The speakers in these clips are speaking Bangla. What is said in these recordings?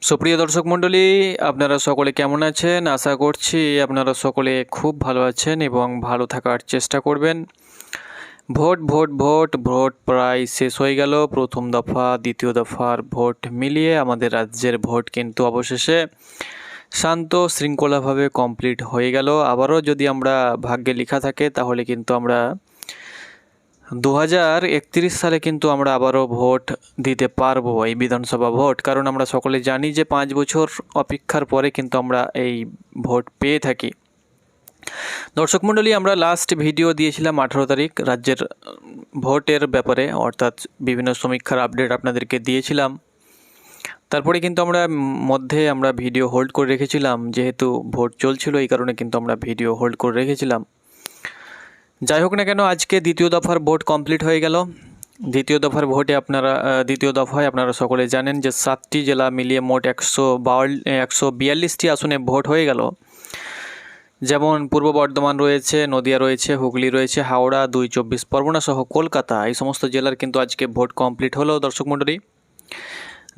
সুপ্রিয় দর্শক মণ্ডলী, আপনারা সকলে কেমন আছেন? আশা করছি আপনারা সকলে খুব ভালো আছেন এবং ভালো থাকার চেষ্টা করবেন। ভোট ভোট ভোট ভোট প্রায় শেষ হয়ে গেল। প্রথম দফা দ্বিতীয় দফার ভোট মিলিয়ে আমাদের রাজ্যের ভোট কিন্তু অবশেষে শান্ত শৃঙ্খলাভাবে কমপ্লিট হয়ে গেল। আবারও যদি আমরা ভাগ্যে লেখা থাকে তাহলে কিন্তু আমরা 2031 সালে কিন্তু আমরা আবারও ভোট দিতে পারবো, এই বিধানসভা ভোট। কারণ আমরা সকলে জানি যে 5 বছর অপেক্ষার পরে কিন্তু আমরা এই ভোট পেয়ে থাকি। দর্শক মণ্ডলী, আমরা লাস্ট ভিডিও দিয়েছিলাম 18 তারিখ রাজ্যের ভোটের ব্যাপারে, অর্থাৎ বিভিন্ন সমীক্ষার আপডেট আপনাদেরকে দিয়েছিলাম। তারপরে কিন্তু আমরা ভিডিও হোল্ড করে রেখেছিলাম, যেহেতু ভোট চলছিল এই কারণে কিন্তু আমরা ভিডিও হোল্ড করে রেখেছিলাম। যাই হোক না কেন, আজকে দ্বিতীয় দফার ভোট কমপ্লিট হয়ে গেল। দ্বিতীয় দফায় আপনারা সকলে জানেন যে 7টি জেলা মিলিয়ে মোট 142টি আসনে ভোট হয়ে গেল। যেমন পূর্ব বর্ধমান রয়েছে, নদিয়া রয়েছে, হুগলি রয়েছে, হাওড়া, 2 24 পরগনা সহ কলকাতা, এই সমস্ত জেলার কিন্তু আজকে ভোট কমপ্লিট হলো। দর্শক মণ্ডলী,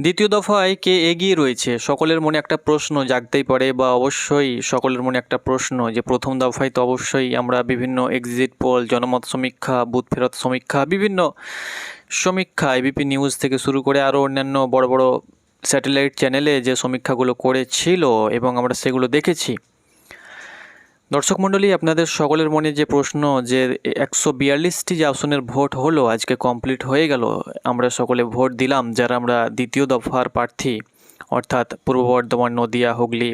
দ্বিতীয় দফায় কে এগিয়ে রয়েছে সকলের মনে একটা প্রশ্ন জাগতেই পারে, বা অবশ্যই সকলের মনে একটা প্রশ্ন যে প্রথম দফায় তো অবশ্যই আমরা বিভিন্ন এক্সিট পোল, জনমত সমীক্ষা, বুথ ফেরত সমীক্ষা, বিভিন্ন সমীক্ষা এবিপি নিউজ থেকে শুরু করে আরও অন্যান্য বড় বড় স্যাটেলাইট চ্যানেলে যে সমীক্ষাগুলো করেছিল এবং আমরা সেগুলো দেখেছি। দর্শক মণ্ডলী, আপনাদের সকলের মনে যে প্রশ্ন যে 142টি যে আসনের ভোট হলো আজকে কমপ্লিট হয়ে গেল, আমরা সকলে ভোট দিলাম যারা আমরা দ্বিতীয় দফার প্রার্থী, অর্থাৎ পূর্ব বর্ধমান, নদিয়া, হুগলি,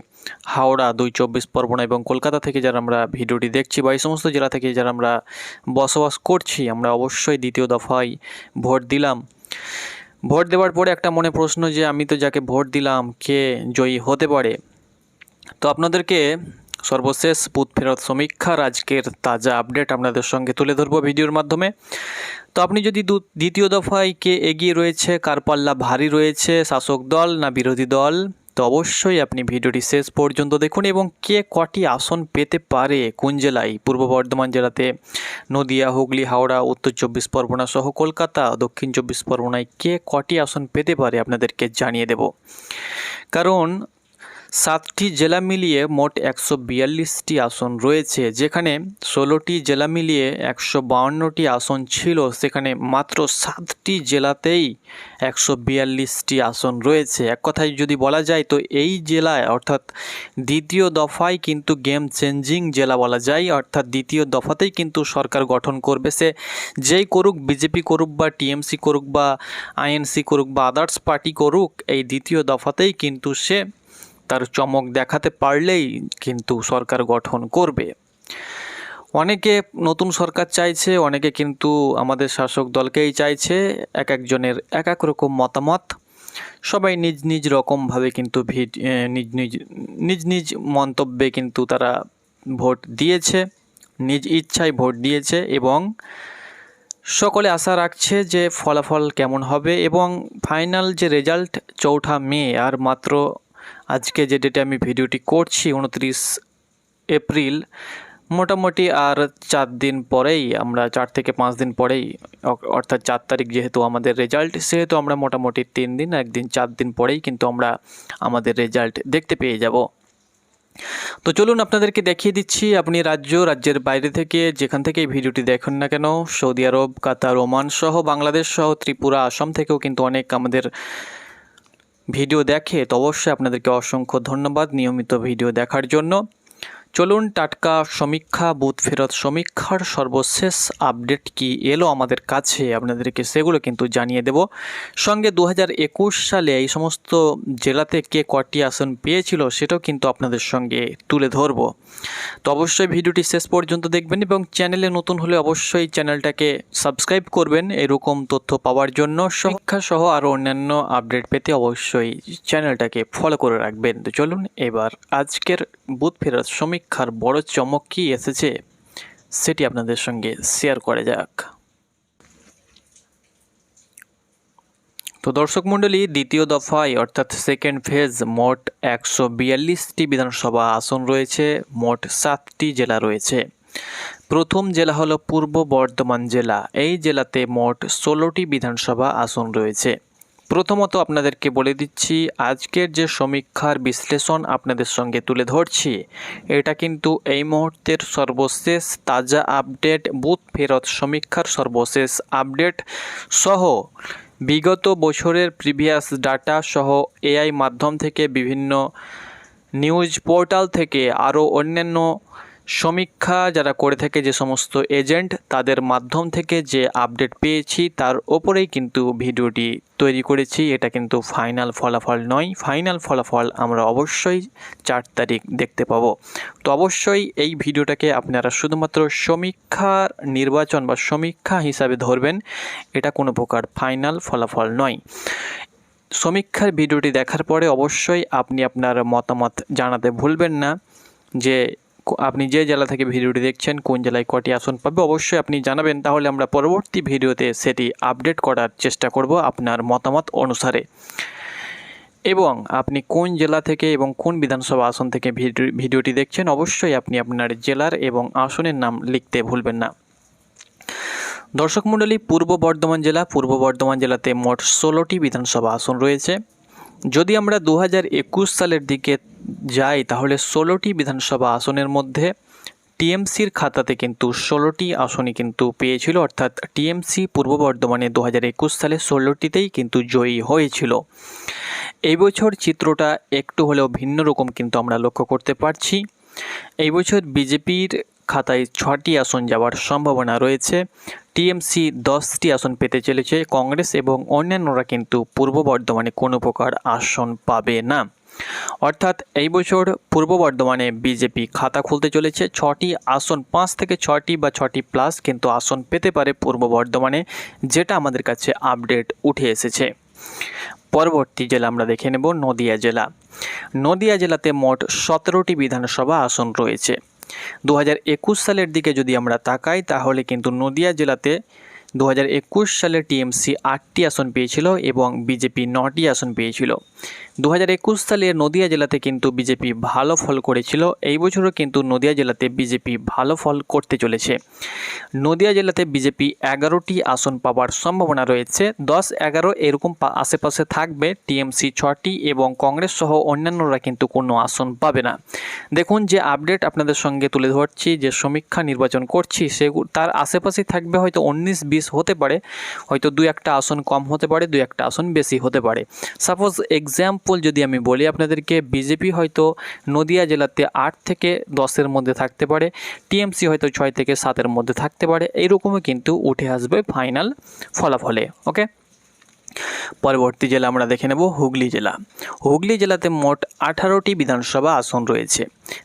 হাওড়া, 2 24 পরগনা এবং কলকাতা থেকে যারা আমরা ভিডিওটি দেখছি, বা এই সমস্ত জেলা থেকে যারা আমরা বসবাস করছি, আমরা অবশ্যই দ্বিতীয় দফায় ভোট দিলাম। ভোট দেওয়ার পরে একটা মনে প্রশ্ন যে আমি তো যাকে ভোট দিলাম কে জয়ী হতে পারে। তো আপনাদেরকে সর্বশেষ বুথ ফেরত সমীক্ষার আজকের তাজা আপডেট আপনাদের সঙ্গে তুলে ধরবো ভিডিওর মাধ্যমে। তো আপনি যদি দ্বিতীয় দফায় কে এগিয়ে রয়েছে, কার পাল্লা ভারী রয়েছে, শাসক দল না বিরোধী দল, তো অবশ্যই আপনি ভিডিওটি শেষ পর্যন্ত দেখুন। এবং কে কটি আসন পেতে পারে কোন জেলায়, পূর্ব বর্ধমান জেলাতে, নদিয়া, হুগলি, হাওড়া, উত্তর 24 পরগনা সহ কলকাতা, দক্ষিণ 24 পরগনায় কে কটি আসন পেতে পারে আপনাদেরকে জানিয়ে দেব। কারণ 7টি জেলা মিলিয়ে মোট 142টি আসন রয়েছে, যেখানে 16টি জেলা মিলিয়ে 152টি আসন ছিল, সেখানে মাত্র 7টি জেলাতেই 142টি আসন রয়েছে। এক কথায় যদি বলা যায় তো এই জেলায়, অর্থাৎ দ্বিতীয় দফায় কিন্তু গেম চেঞ্জিং জেলা বলা যায়। অর্থাৎ দ্বিতীয় দফাতেই কিন্তু সরকার গঠন করবে, সে যেই করুক, বিজেপি করুক বা টিএমসি করুক বা আইএনসি করুক বা আদার্স পার্টি করুক, এই দ্বিতীয় দফাতেই কিন্তু সে তার চমক দেখাতে পারলেই কিন্তু সরকার গঠন করবে। অনেকে নতুন সরকার চাইছে, অনেকে কিন্তু আমাদের শাসক দলকেই চাইছে। এক একজনের এক এক রকম মতামত, সবাই নিজ নিজ রকমভাবে কিন্তু নিজ নিজ মন্তব্যে কিন্তু তারা ভোট দিয়েছে, নিজ ইচ্ছায় ভোট দিয়েছে এবং সকলে আশা রাখছে যে ফলাফল কেমন হবে। এবং ফাইনাল যে রেজাল্ট 4 মে, আর মাত্র আজকে যে ডেটে আমি ভিডিওটি করছি 29 এপ্রিল, মোটামুটি আর 4 দিন পরেই, আমরা 4 থেকে 5 দিন পরেই, অর্থাৎ 4 তারিখ যেহেতু আমাদের রেজাল্ট, সেহেতু আমরা মোটামুটি 3 দিন, 1 দিন, 4 দিন পরেই কিন্তু আমরা আমাদের রেজাল্ট দেখতে পেয়ে যাব। তো চলুন আপনাদেরকে দেখিয়ে দিচ্ছি। আপনি রাজ্যের বাইরে থেকে যেখান থেকে ভিডিওটি দেখুন না কেন, সৌদি আরব, কাতার, ওমান সহ বাংলাদেশ সহ ত্রিপুরা, আসাম থেকেও কিন্তু অনেক আমাদের ভিডিও দেখে, তো অবশ্যই আপনাদেরকে অসংখ্য ধন্যবাদ নিয়মিত ভিডিও দেখার জন্য। চলুন টাটকা সমীক্ষা, বুথ ফেরত সমীক্ষার সর্বশেষ আপডেট কি এলো আমাদের কাছে, আপনাদেরকে সেগুলো কিন্তু জানিয়ে দেব। সঙ্গে 2021 সালে এই সমস্ত জেলাতে কে কটি আসন পেয়েছিল সেটাও কিন্তু আপনাদের সঙ্গে তুলে ধরব। তো অবশ্যই ভিডিওটি শেষ পর্যন্ত দেখবেন এবং চ্যানেলে নতুন হলে অবশ্যই চ্যানেলটাকে সাবস্ক্রাইব করবেন এরকম তথ্য পাওয়ার জন্য। সমীক্ষা সহ আরও অন্যান্য আপডেট পেতে অবশ্যই চ্যানেলটাকে ফলো করে রাখবেন। তো চলুন এবার আজকের বুথ ফেরত সমীক্ষার বড় চমক কী এসেছে সেটি আপনাদের সঙ্গে শেয়ার করা যাক। তো দর্শক মণ্ডলী, দ্বিতীয় দফায় অর্থাৎ সেকেন্ড ফেজ মোট 142টি বিধানসভা আসন রয়েছে, মোট 7টি জেলা রয়েছে। প্রথম জেলা হলো পূর্ব বর্ধমান জেলা, এই জেলাতে মোট 16টি বিধানসভা আসন রয়েছে। প্রথমত আপনাদেরকে বলে দিচ্ছি, আজকের যে সমীক্ষার বিশ্লেষণ আপনাদের সঙ্গে তুলে ধরছি, এটা কিন্তু এই মুহূর্তের সর্বশেষ তাজা আপডেট, বুথ ফেরত সমীক্ষার সর্বশেষ আপডেট সহ বিগত বছরের প্রিভিয়াস ডাটা সহ এআই মাধ্যম থেকে বিভিন্ন নিউজ পোর্টাল থেকে আরও অন্যান্য সমীক্ষা যারা করে থাকে যে সমস্ত এজেন্ট, তাদের মাধ্যম থেকে যে আপডেট পেয়েছি তার ওপরেই কিন্তু ভিডিওটি তৈরি করেছি। এটা কিন্তু ফাইনাল ফলাফল নয়। ফাইনাল ফলাফল আমরা অবশ্যই 4 তারিখ দেখতে পাবো। তো অবশ্যই এই ভিডিওটাকে আপনারা শুধুমাত্র সমীক্ষার নির্বাচন বা সমীক্ষা হিসাবে ধরবেন, এটা কোনো প্রকার ফাইনাল ফলাফল নয়। সমীক্ষার ভিডিওটি দেখার পরে অবশ্যই আপনি আপনার মতামত জানাতে ভুলবেন না যে আপনি যে জেলা থেকে ভিডিওটি দেখছেন কোন জেলায় কটি আসন পাবে, অবশ্যই আপনি জানাবেন। তাহলে আমরা পরবর্তী ভিডিওতে সেটি আপডেট করার চেষ্টা করব আপনার মতামত অনুসারে। এবং আপনি কোন জেলা থেকে এবং কোন বিধানসভা আসন থেকে ভিডিওটি দেখছেন, অবশ্যই আপনি আপনার জেলার এবং আসনের নাম লিখতে ভুলবেন না। দর্শক মণ্ডলী, পূর্ব বর্ধমান জেলাতে মোট 16টি বিধানসভা আসন রয়েছে। যদি আমরা 2021 সালের দিকে যাই তাহলে 16টি বিধানসভা আসনের মধ্যে টিএমসির খাতাতে কিন্তু 16টি আসনই কিন্তু পেয়েছিল, অর্থাৎ টিএমসি পূর্ব বর্ধমানে 2021 সালে 16টিতেই কিন্তু জয়ী হয়েছিল। এই বছর চিত্রটা একটু হলেও ভিন্ন রকম কিন্তু আমরা লক্ষ্য করতে পারছি। এই বছর বিজেপির খাতায় 6টি আসন যাওয়ার সম্ভাবনা রয়েছে। টিএমসি 10টি আসন পেতে চলেছে। কংগ্রেস এবং অন্যান্যরা কিন্তু পূর্ব বর্ধমানে কোনো প্রকার আসন পাবে না। অর্থাৎ এই বছর পূর্ব বর্ধমানে বিজেপি খাতা খুলতে চলেছে। 6টি আসন, 5 থেকে 6টি বা 6টি প্লাস কিন্তু আসন পেতে পারে পূর্ব বর্ধমানে, যেটা আমাদের কাছে আপডেট উঠে এসেছে। পরবর্তী জেলা আমরা দেখে নেব নদিয়া জেলা। নদিয়া জেলাতে মোট 17টি বিধানসভা আসন রয়েছে। 2021 সালের দিকে যদি আমরা তাকাই তাহলে কিন্তু নদিয়া জেলাতে 2021 সালে টিএমসি 8টি আসন পেয়েছিল এবং বিজেপি 9টি আসন পেয়েছিল। 2021 সালে নদিয়া জেলাতে কিন্তু বিজেপি ভালো ফল করেছিল। এই বছরও কিন্তু নদিয়া জেলাতে বিজেপি ভালো ফল করতে চলেছে। নদিয়া জেলাতে বিজেপি 11টি আসন পাওয়ার সম্ভাবনা রয়েছে। 10-11 এরকম আশেপাশে থাকবে। টিএমসি 6টি এবং কংগ্রেস সহ অন্যান্যরা কিন্তু কোনো আসন পাবে না। দেখুন, যে আপডেট আপনাদের সঙ্গে তুলে ধরছি, যে সমীক্ষা নির্বাচন করছি, তার আশেপাশে থাকবে। হয়তো 19-20 হতে পারে, হয়তো 2-1টা আসন কম হতে পারে, 2-1টা আসন বেশি হতে পারে। সাপোজ এক্সাম্পল যদি আমি বলি আপনাদেরকে, বিজেপি হয়তো নদিয়া জেলাতে 8 থেকে 10-এর মধ্যে থাকতে পারে, টিএমসি হয়তো 6 থেকে 7-এর মধ্যে থাকতে পারে। এইরকমই কিন্তু উঠে আসবে ফাইনাল ফলাফলে। ওকে, পরবর্তী জেলা আমরা দেখে নেব হুগলি জেলা। হুগলি জেলাতে মোট 18টি বিধানসভা আসন রয়েছে।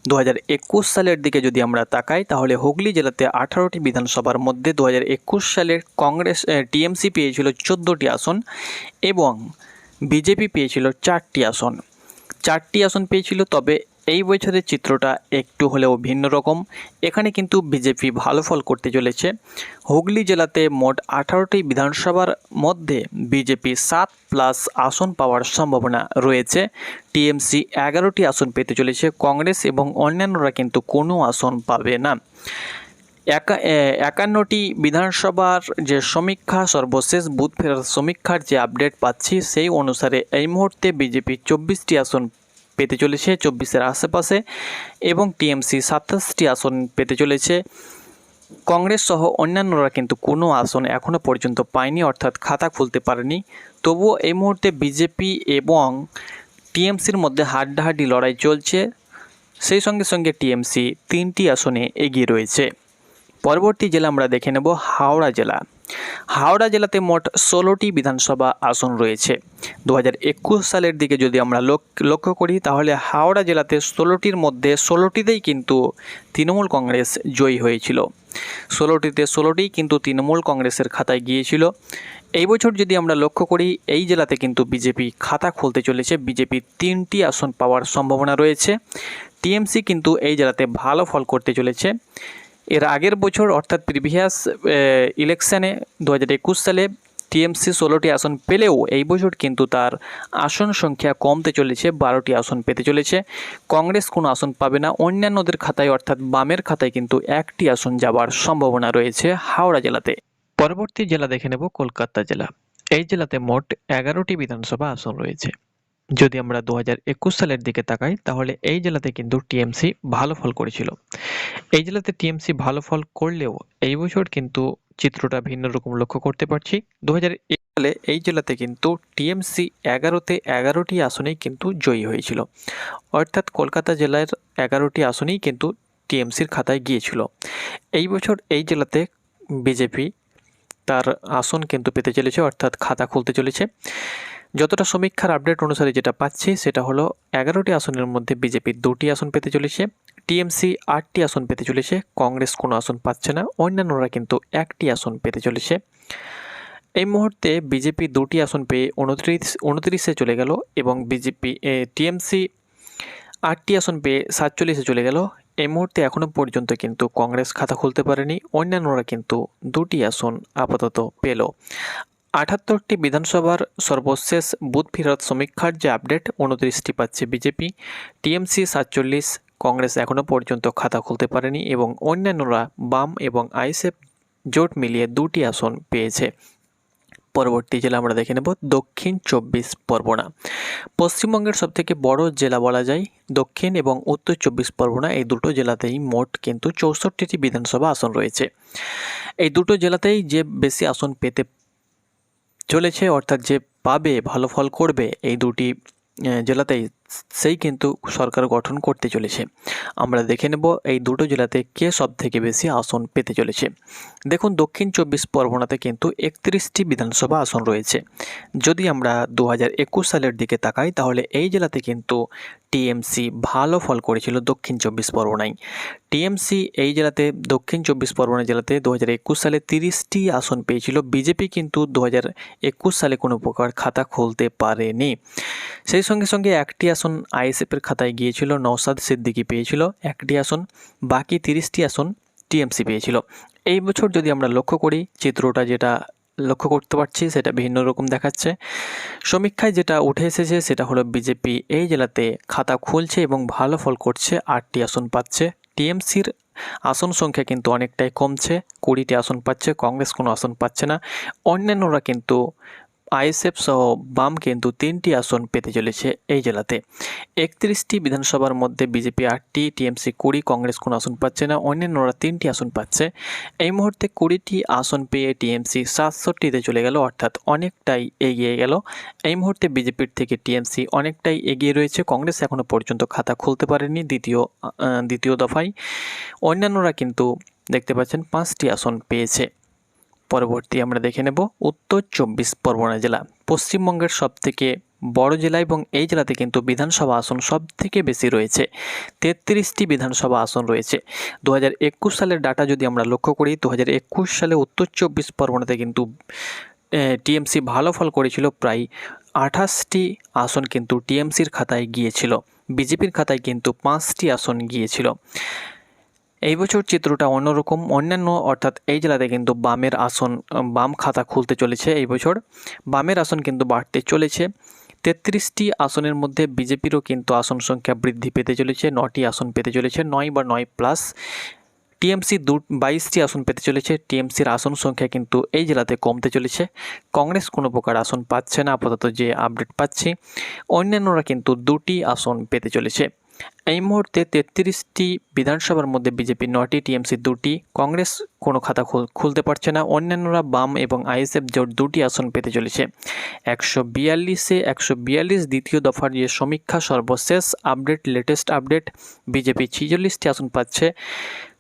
2021 সালের দিকে যদি আমরা তাকাই তাহলে হুগলি জেলাতে 18টি বিধানসভার মধ্যে 2021 সালের কংগ্রেস টিএমসি পেয়েছিল 14টি আসন এবং বিজেপি পেয়েছিল 4টি আসন। 4টি আসন পেয়েছিল। তবে এই বছরের চিত্রটা একটু হলেও ভিন্ন রকম। এখানে কিন্তু বিজেপি ভালো ফল করতে চলেছে। হুগলি জেলাতে মোট 18টি বিধানসভার মধ্যে বিজেপি 7+ আসন পাওয়ার সম্ভাবনা রয়েছে। টিএমসি 11টি আসন পেতে চলেছে। কংগ্রেস এবং অন্যান্যরা কিন্তু কোনো আসন পাবে না। 51টি বিধানসভার যে সমীক্ষা, সর্বশেষ বুথ ফেরার সমীক্ষার যে আপডেট পাচ্ছি সেই অনুসারে এই মুহূর্তে বিজেপি 24টি আসন পেতে চলেছে, 24-এর আশেপাশে, এবং টিএমসি 27টি আসন পেতে চলেছে। কংগ্রেস সহ অন্যান্যরা কিন্তু কোনো আসন এখনও পর্যন্ত পায়নি, অর্থাৎ খাতা খুলতে পারেনি। তবুও এই মুহূর্তে বিজেপি এবং টিএমসির মধ্যে হাড্ডাহাড্ডি লড়াই চলছে। সেই সঙ্গে সঙ্গে টিএমসি 3টি আসনে এগিয়ে রয়েছে। পরবর্তী জেলা আমরা দেখে নেব হাওড়া জেলা। হাওড়া জেলাতে মোট 16টি বিধানসভা আসন রয়েছে। 2021 সালের দিকে যদি আমরা লক্ষ্য করি তাহলে হাওড়া জেলাতে 16টির মধ্যে 16টিতেই কিন্তু তৃণমূল কংগ্রেস জয়ী হয়েছিল। 16টিতে 16টিই কিন্তু তৃণমূল কংগ্রেসের খাতায় গিয়েছিল। এই বছর যদি আমরা লক্ষ্য করি এই জেলাতে কিন্তু বিজেপি খাতা খুলতে চলেছে। বিজেপি 3টি আসন পাওয়ার সম্ভাবনা রয়েছে। টিএমসি কিন্তু এই জেলাতে ভালো ফল করতে চলেছে। এর আগের বছর অর্থাৎ প্রিভিয়াস ইলেকশানে 2021 সালে টিএমসি 16টি আসন পেলেও এই বছর কিন্তু তার আসন সংখ্যা কমতে চলেছে, 12টি আসন পেতে চলেছে। কংগ্রেস কোনো আসন পাবে না। অন্যান্যদের খাতায় অর্থাৎ বামের খাতায় কিন্তু 1টি আসন যাওয়ার সম্ভাবনা রয়েছে হাওড়া জেলাতে। পরবর্তী জেলা দেখে নেব কলকাতা জেলা। এই জেলাতে মোট 11টি বিধানসভা আসন রয়েছে। যদি আমরা 2021 সালের দিকে তাকাই তাহলে এই জেলাতে কিন্তু টিএমসি ভালো ফল করেছিল। এই জেলাতে টিএমসি ভালো ফল করলেও এই বছর কিন্তু চিত্রটা ভিন্ন রকম লক্ষ্য করতে পারছি। 2001 সালে এই জেলাতে কিন্তু টিএমসি 11তে 11টি আসনেই কিন্তু জয়ী হয়েছিল, অর্থাৎ কলকাতা জেলার 11টি আসনেই কিন্তু টিএমসির খাতায় গিয়েছিল। এই বছর এই জেলাতে বিজেপি তার আসন কিন্তু পেতে চলেছে, অর্থাৎ খাতা খুলতে চলেছে। যতটা সমীক্ষার আপডেট অনুসারে যেটা পাচ্ছি সেটা হলো 11টি আসনের মধ্যে বিজেপি 2টি আসন পেতে চলেছে, টিএমসি 8টি আসন পেতে চলেছে, কংগ্রেস কোনো আসন পাচ্ছে না, অন্যান্যরা কিন্তু 1টি আসন পেতে চলেছে। এই মুহূর্তে বিজেপি 2টি আসন পেয়ে 29-29-এ চলে গেল এবং টিএমসি 8টি আসন পেয়ে 47-এ চলে গেল। এই মুহূর্তে এখনও পর্যন্ত কিন্তু কংগ্রেস খাতা খুলতে পারেনি, অন্যান্যরা কিন্তু 2টি আসন আপাতত পেল। 78টি বিধানসভার সর্বশেষ বুথ ফেরত সমীক্ষার যে আপডেট, 29টি পাচ্ছে বিজেপি, টিএমসি 47, কংগ্রেস এখনও পর্যন্ত খাতা খুলতে পারেনি এবং অন্যান্যরা বাম এবং আইএসএফ জোট মিলিয়ে 2টি আসন পেয়েছে। পরবর্তী জেলা আমরা দেখে নেব দক্ষিণ 24 পরগনা। পশ্চিমবঙ্গের সবথেকে বড় জেলা বলা যায় দক্ষিণ এবং উত্তর 24 পরগনা, এই দুটো জেলাতেই মোট কিন্তু 64টি বিধানসভা আসন রয়েছে। এই দুটো জেলাতেই যে বেশি আসন পেতে চলেছে, অর্থাৎ যে পাবে ভালো ফল করবে এই দুটি জেলাতেই, সেই কিন্তু সরকার গঠন করতে চলেছে। আমরা দেখে নেব এই দুটো জেলাতে কে সব থেকে বেশি আসন পেতে চলেছে। দেখুন দক্ষিণ 24 পরগনাতে কিন্তু 31টি বিধানসভা আসন রয়েছে। যদি আমরা 2021 সালের দিকে তাকাই তাহলে এই জেলাতে কিন্তু টিএমসি ভালো ফল করেছিল দক্ষিণ 24 পরগনায়। টিএমসি এই জেলাতে দক্ষিণ 24 পরগনা জেলাতে 2021 সালে 30টি আসন পেয়েছিল। বিজেপি কিন্তু 2021 সালে কোনো প্রকার খাতা খুলতে পারেনি। সেই সঙ্গে সঙ্গে একটি আসন আইএসএফের খাতায় গিয়েছিল, নওশাদ সিদ্দিকী পেয়েছিল একটি আসন, বাকি 30টি আসন টিএমসি পেয়েছিল। এই বছর যদি আমরা লক্ষ্য করি চিত্রটা যেটা লক্ষ্য করতে পারছি সেটা ভিন্ন রকম দেখাচ্ছে। সমীক্ষায় যেটা উঠে এসেছে সেটা হলো বিজেপি এই জেলাতে খাতা খুলছে এবং ভালো ফল করছে, 8টি আসন পাচ্ছে। টিএমসির আসন সংখ্যা কিন্তু অনেকটাই কমছে, 20টি আসন পাচ্ছে, কংগ্রেস কোনো আসন পাচ্ছে না। অন্যান্যরা কিন্তু আইএসএফ সহ বাম কিন্তু 3টি আসন পেতে চলেছে এই জেলাতে। 31টি বিধানসভার মধ্যে বিজেপি 8টি, টিএমসি 20, কংগ্রেস কোনো আসন পাচ্ছে না, অন্যান্যরা 3টি আসন পাচ্ছে। এই মুহূর্তে 20টি আসন পেয়ে টিএমসি 67টিতে চলে গেল, অর্থাৎ অনেকটাই এগিয়ে গেল। এই মুহূর্তে বিজেপির থেকে টিএমসি অনেকটাই এগিয়ে রয়েছে। কংগ্রেস এখনও পর্যন্ত খাতা খুলতে পারেনি দ্বিতীয় দফায়। অন্যান্যরা কিন্তু দেখতে পাচ্ছেন 5টি আসন পেয়েছে। পরবর্তী আমরা দেখে নেব উত্তর 24 পরগনা জেলা, পশ্চিমবঙ্গের সবথেকে বড় জেলা এবং এই জেলাতে কিন্তু বিধানসভা আসন সব থেকে বেশি রয়েছে। 33টি বিধানসভা আসন রয়েছে। 2021 সালের ডাটা যদি আমরা লক্ষ্য করি, 2021 সালে উত্তর 24 পরগনাতে কিন্তু টিএমসি ভালো ফল করেছিল, প্রায় 28টি আসন কিন্তু টিএমসির খাতায় গিয়েছিল, বিজেপির খাতায় কিন্তু 5টি আসন গিয়েছিল। এই বছর চিত্রটা অন্যরকম, অন্যান্য অর্থাৎ এই জেলাতে কিন্তু বাম খাতা খুলতে চলেছে। এই বছর বামের আসন কিন্তু বাড়তে চলেছে। 33টি আসনের মধ্যে বিজেপিরও কিন্তু আসন সংখ্যা বৃদ্ধি পেতে চলেছে, 9টি আসন পেতে চলেছে, 9 বা 9 প্লাস। টিএমসি 22টি আসন পেতে চলেছে। টিএমসির আসন সংখ্যা কিন্তু এই জেলাতে কমতে চলেছে। কংগ্রেস কোনো প্রকার আসন পাচ্ছে না আপাতত যে আপডেট পাচ্ছি। অন্যান্যরা কিন্তু 2টি আসন পেতে চলেছে। এই মুহূর্তে 33টি বিধানসভার মধ্যে বিজেপি 9টি, টিএমসি 2টি, কংগ্রেস কোনো খাতা খুলতে পারছে না। অন্যান্যরা বাম এবং আইএসএফ জোট 2টি আসন পেতে চলেছে। 142-এ 142 দ্বিতীয় দফার যে সমীক্ষা সর্বশেষ আপডেট, লেটেস্ট আপডেট, বিজেপি 46টি আসন পাচ্ছে,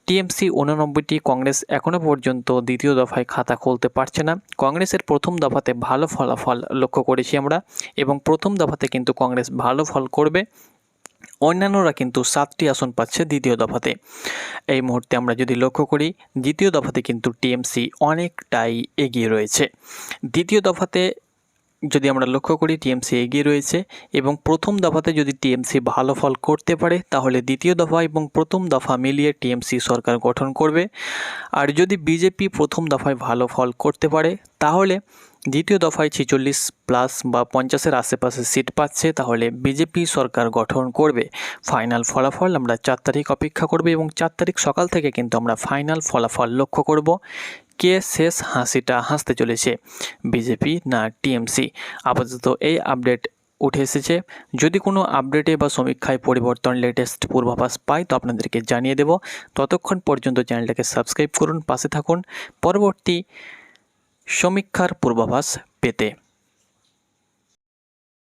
টিএমসি 89টি, কংগ্রেস এখনও পর্যন্ত দ্বিতীয় দফায় খাতা খুলতে পারছে না। কংগ্রেসের প্রথম দফাতে ভালো ফলাফল লক্ষ্য করেছি আমরা এবং প্রথম দফাতে কিন্তু কংগ্রেস ভালো ফল করবে। অন্যান্যরা কিন্তু 7টি আসন পাচ্ছে দ্বিতীয় দফাতে। এই মুহূর্তে আমরা যদি লক্ষ্য করি দ্বিতীয় দফাতে কিন্তু টিএমসি অনেকটাই এগিয়ে রয়েছে। দ্বিতীয় দফাতে যদি আমরা লক্ষ্য করি টিএমসি এগিয়ে রয়েছে এবং প্রথম দফাতে যদি টিএমসি ভালো ফল করতে পারে তাহলে দ্বিতীয় দফা এবং প্রথম দফা মিলিয়ে টিএমসি সরকার গঠন করবে। আর যদি বিজেপি প্রথম দফায় ভালো ফল করতে পারে তাহলে দ্বিতীয় দফায় 46 প্লাস বা 50-এর আশেপাশে সিট পাচ্ছে, তাহলে বিজেপি সরকার গঠন করবে। ফাইনাল ফলাফল আমরা 4 তারিখ অপেক্ষা করব এবং 4 তারিখ সকাল থেকে কিন্তু আমরা ফাইনাল ফলাফল লক্ষ্য করব। কে শেষ হাসিটা হাসতে চলেছে, বিজেপি না টিএমসি? আপাতত এই আপডেট উঠে এসেছে। যদি কোনো আপডেটে বা সমীক্ষায় পরিবর্তন লেটেস্ট পূর্বাভাস পাই তো আপনাদেরকে জানিয়ে দেব। ততক্ষণ পর্যন্ত চ্যানেলটাকে সাবস্ক্রাইব করুন, পাশে থাকুন পরবর্তী সমীক্ষার পূর্বাভাস পেতে।